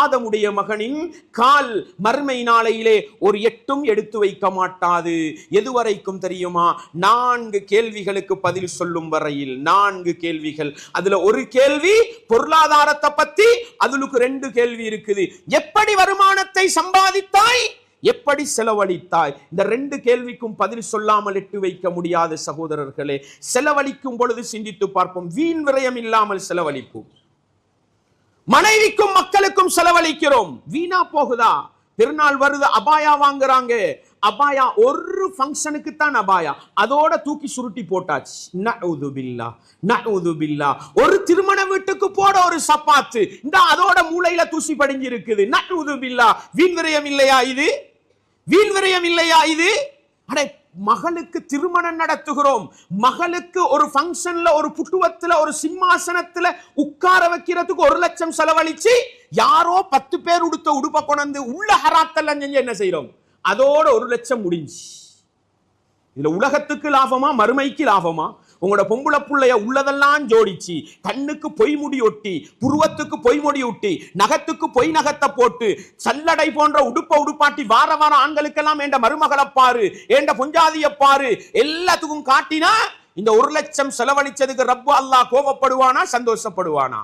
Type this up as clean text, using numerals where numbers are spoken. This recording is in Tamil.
ஆதமுடைய மகனின் கால் மறுமை நாளையிலே ஒரு எட்டும் எடுத்து வைக்க மாட்டாது. எதுவரைக்கும் தெரியுமா? 4 கேள்விகளுக்கு பதில் சொல்லும் வரையில். 4 கேள்விகள். அதுல ஒரு கேள்வி பொருளாதாரத்தை பத்தி, அதுக்கு 2 கேள்வி இருக்குது. எப்படி வருமானத்தை சம்பாதித்தாய், எப்படி செலவழித்தாய்? இந்த 2 கேள்விக்கும் பதில் சொல்லாமல் எட்டு வைக்க முடியாத சகோதரர்களே. செலவழிக்கும் பொழுது சிந்தித்து பார்ப்போம். வீண் விரயம் இல்லாமல் செலவழிப்போம். மனைவிக்கும் மக்களுக்கும் செலவழிக்கிறோம், வீணா போகுதா? பெருநாள் வருது, அபாயா வாங்குறாங்க. அபாயா ஒரு ஃபங்க்ஷனுக்கு தான் அபாயா, அதோட தூக்கி சுருட்டி போட்டாச்சு. நஊது பில்லாஹ், நஊது பில்லாஹ். ஒரு திருமண வீட்டுக்கு போட ஒரு சப்பாத்து, இந்த அதோட மூளையில தூசி படிஞ்சு இருக்குது. நஊது பில்லாஹ். வீண் விரயம் இல்லையா இது? வீண் விரயம் இல்லையா இது? அடே, மகளுக்கு திருமணம் நடத்துகிறோம், மகளுக்கு ஒரு ஃபங்க்ஷன்ல, ஒரு புட்டுவத்துல, ஒரு சிம்மாசனத்துல உட்கார வைக்கிறதுக்கு 1 லட்சம் செலவழிச்சு யாரோ 10 பேர் உடுத்த உடுப்ப கொண்டு உள்ள ஹராத்தெல்லாம் செஞ்சு என்ன செய்யறோம்? அதோட 1 லட்சம் முடிஞ்சு. இதுல உலகத்துக்கு லாபமா, மறுமைக்கு லாபமா? உங்களோட பொம்புள புள்ளைய உள்ளதெல்லாம் ஜோடிச்சு, கண்ணுக்கு பொய்முடி ஒட்டி, புருவத்துக்கு பொய்முடி ஒட்டி, நகத்துக்கு பொய் நகத்தை போட்டு, சல்லடை போன்ற உடுப்பாட்டி வார வாரம் ஆண்களுக்கெல்லாம் ஏண்ட மருமகளை பாரு, ஏண்ட பொஞ்சாதிய பாரு, எல்லாத்துக்கும் காட்டினா இந்த 1 லட்சம் செலவழிச்சதுக்கு ரப்பு அல்லாஹ் கோபப்படுவானா, சந்தோஷப்படுவானா?